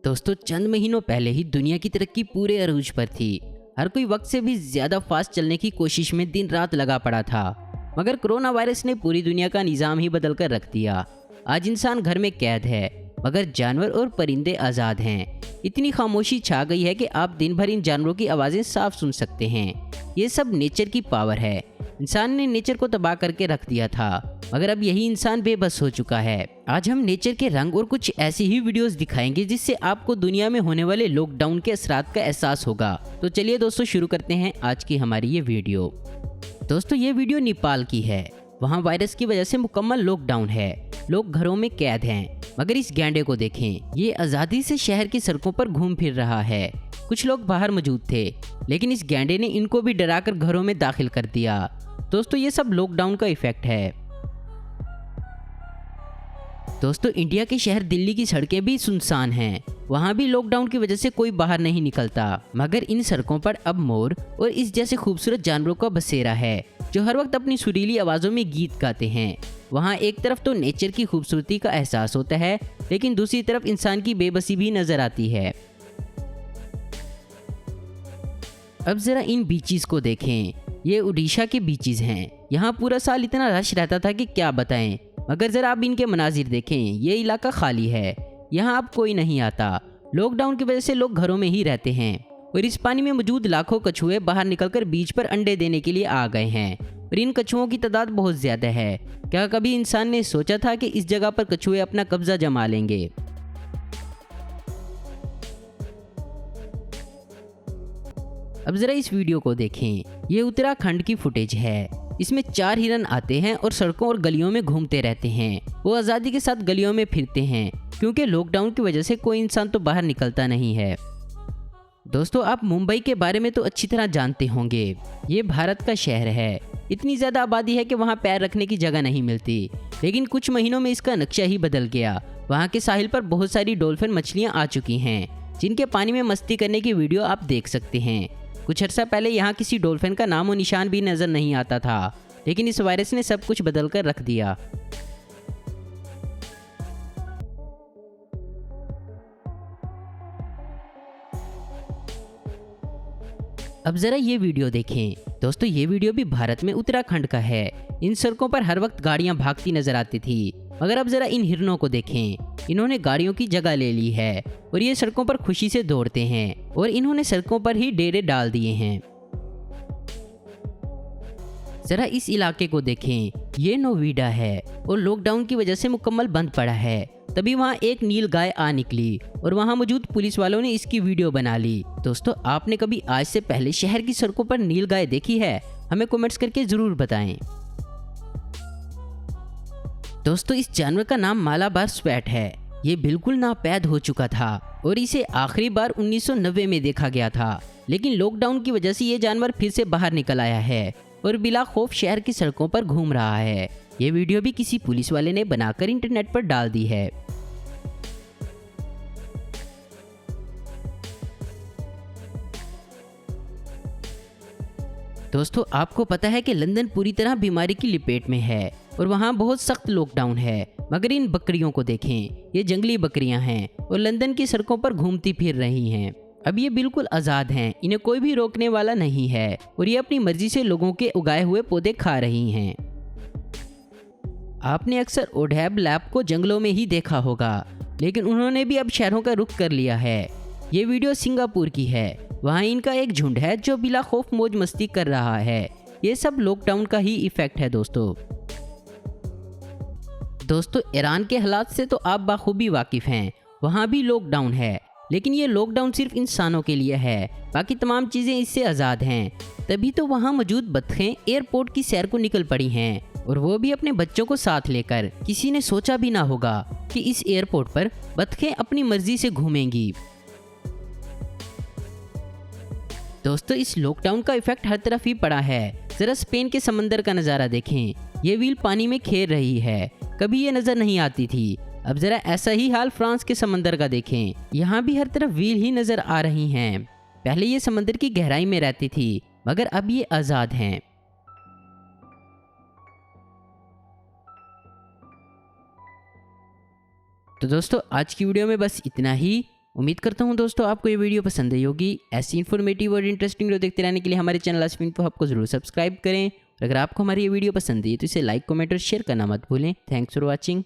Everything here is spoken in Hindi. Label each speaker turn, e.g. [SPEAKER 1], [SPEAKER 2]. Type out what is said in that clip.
[SPEAKER 1] दोस्तों, चंद महीनों पहले ही दुनिया की तरक्की पूरे अरूज पर थी। हर कोई वक्त से भी ज्यादा फास्ट चलने की कोशिश में दिन रात लगा पड़ा था। मगर कोरोना वायरस ने पूरी दुनिया का निज़ाम ही बदल कर रख दिया। आज इंसान घर में कैद है, मगर जानवर और परिंदे आज़ाद हैं। इतनी खामोशी छा गई है कि आप दिन भर इन जानवरों की आवाज़ें साफ सुन सकते हैं। ये सब नेचर की पावर है। इंसान ने नेचर को तबाह करके रख दिया था, मगर अब यही इंसान बेबस हो चुका है। आज हम नेचर के रंग और कुछ ऐसी ही वीडियोस दिखाएंगे जिससे आपको दुनिया में होने वाले लॉकडाउन के असरात का एहसास होगा। तो चलिए दोस्तों, शुरू करते हैं आज की हमारी ये वीडियो। दोस्तों, ये वीडियो नेपाल की है। वहाँ वायरस की वजह से मुकम्मल लॉकडाउन है। लोग घरों में कैद हैं, मगर इस गैंडे को देखें। ये आज़ादी से शहर की सड़कों पर घूम फिर रहा है। कुछ लोग बाहर मौजूद थे, लेकिन इस गैंडे ने इनको भी डराकर घरों में दाखिल कर दिया। दोस्तों, ये सब लॉकडाउन का इफेक्ट है। दोस्तों, इंडिया के शहर दिल्ली की सड़कें भी सुनसान हैं। वहाँ भी लॉकडाउन की वजह से कोई बाहर नहीं निकलता, मगर इन सड़कों पर अब मोर और इस जैसे खूबसूरत जानवरों का बसेरा है, जो हर वक्त अपनी सुरीली आवाज़ों में गीत गाते हैं। वहाँ एक तरफ तो नेचर की खूबसूरती का एहसास होता है, लेकिन दूसरी तरफ इंसान की बेबसी भी नजर आती है। अब जरा इन बीचेस को देखें। ये उड़ीसा के बीचेस हैं। यहाँ पूरा साल इतना रश रहता था कि क्या बताएं। मगर जरा आप इनके मनाजिर देखें। ये इलाका खाली है, यहाँ अब कोई नहीं आता। लॉकडाउन की वजह से लोग घरों में ही रहते हैं, और इस पानी में मौजूद लाखों कछुए बाहर निकलकर बीच पर अंडे देने के लिए आ गए हैं। और इन कछुओं की तादाद बहुत ज़्यादा है। क्या कभी इंसान ने सोचा था कि इस जगह पर कछुए अपना कब्जा जमा लेंगे? अब जरा इस वीडियो को देखें। ये उत्तराखंड की फुटेज है। इसमें 4 हिरन आते हैं और सड़कों और गलियों में घूमते रहते हैं। वो आज़ादी के साथ गलियों में फिरते हैं, क्योंकि लॉकडाउन की वजह से कोई इंसान तो बाहर निकलता नहीं है। दोस्तों, आप मुंबई के बारे में तो अच्छी तरह जानते होंगे। ये भारत का शहर है। इतनी ज़्यादा आबादी है कि वहाँ पैर रखने की जगह नहीं मिलती। लेकिन कुछ महीनों में इसका नक्शा ही बदल गया। वहाँ के साहिल पर बहुत सारी डॉल्फिन मछलियाँ आ चुकी हैं, जिनके पानी में मस्ती करने की वीडियो आप देख सकते हैं। कुछ अर्सा पहले यहाँ किसी डॉल्फिन का नामो निशान भी नज़र नहीं आता था, लेकिन इस वायरस ने सब कुछ बदल कर रख दिया। अब जरा ये वीडियो देखें। दोस्तों, ये वीडियो भी भारत में उत्तराखंड का है। इन सड़कों पर हर वक्त गाड़ियां भागती नजर आती थी, मगर अब जरा इन हिरणों को देखें। इन्होंने गाड़ियों की जगह ले ली है और ये सड़कों पर खुशी से दौड़ते हैं, और इन्होंने सड़कों पर ही डेरे डाल दिए हैं। जरा इस इलाके को देखें। ये नोविडा है और लॉकडाउन की वजह से मुकम्मल बंद पड़ा है। तभी वहाँ एक नील गाय आ निकली और वहाँ मौजूद पुलिस वालों ने इसकी वीडियो बना ली। दोस्तों, आपने कभी आज से पहले शहर की सड़कों पर नील गाय देखी है? हमें कमेंट्स करके जरूर बताएं। दोस्तों, इस जानवर का नाम मालाबार स्वैट है। ये बिल्कुल नापैद हो चुका था और इसे आखिरी बार 1990 में देखा गया था, लेकिन लॉकडाउन की वजह से ये जानवर फिर से बाहर निकल आया है और बिला खौफ शहर की सड़कों पर घूम रहा है। ये वीडियो भी किसी पुलिस वाले ने बनाकर इंटरनेट पर डाल दी है। दोस्तों, आपको पता है कि लंदन पूरी तरह बीमारी की लपेट में है और वहाँ बहुत सख्त लॉकडाउन है। मगर इन बकरियों को देखें। ये जंगली बकरियां हैं और लंदन की सड़कों पर घूमती फिर रही हैं। अब ये बिल्कुल आज़ाद हैं, इन्हें कोई भी रोकने वाला नहीं है, और ये अपनी मर्जी से लोगों के उगाए हुए पौधे खा रही हैं। आपने अक्सर ओढैब लैब को जंगलों में ही देखा होगा, लेकिन उन्होंने भी अब शहरों का रुख कर लिया है। ये वीडियो सिंगापुर की है। वहाँ इनका एक झुंड है जो बिला खौफ मौज मस्ती कर रहा है। ये सब लॉकडाउन का ही इफेक्ट है। दोस्तों, ईरान के हालात से तो आप बाखूबी वाकिफ़ हैं। वहाँ भी लॉकडाउन है, लेकिन ये लॉकडाउन सिर्फ इंसानों के लिए है। बाकी तमाम चीज़ें इससे आज़ाद हैं। तभी तो वहाँ मौजूद बत्खें एयरपोर्ट की सैर को निकल पड़ी हैं, और वो भी अपने बच्चों को साथ लेकर। किसी ने सोचा भी ना होगा कि इस एयरपोर्ट पर बत्खें अपनी मर्जी से घूमेंगी। दोस्तों, इस लॉकडाउन का इफेक्ट हर तरफ ही पड़ा है। जरा स्पेन के समंदर का नज़ारा देखें। ये व्हील पानी में खेल रही है, कभी ये नज़र नहीं आती थी। अब जरा ऐसा ही हाल फ्रांस के समंदर का देखें। यहाँ भी हर तरफ व्हील ही नज़र आ रही हैं। पहले ये समंदर की गहराई में रहती थी, मगर अब ये आज़ाद हैं। तो दोस्तों आज की वीडियो में बस इतना ही। उम्मीद करता हूँ दोस्तों आपको ये वीडियो पसंद आई होगी। ऐसी इन्फॉर्मेटिव और इंटरेस्टिंग वीडियो देखते रहने के लिए हमारे चैनल आस्पिन को आपको जरूर सब्सक्राइब करें। और अगर आपको हमारी ये वीडियो पसंद आई तो इसे लाइक, कमेंट और शेयर करना मत भूलें। Thanks for watching.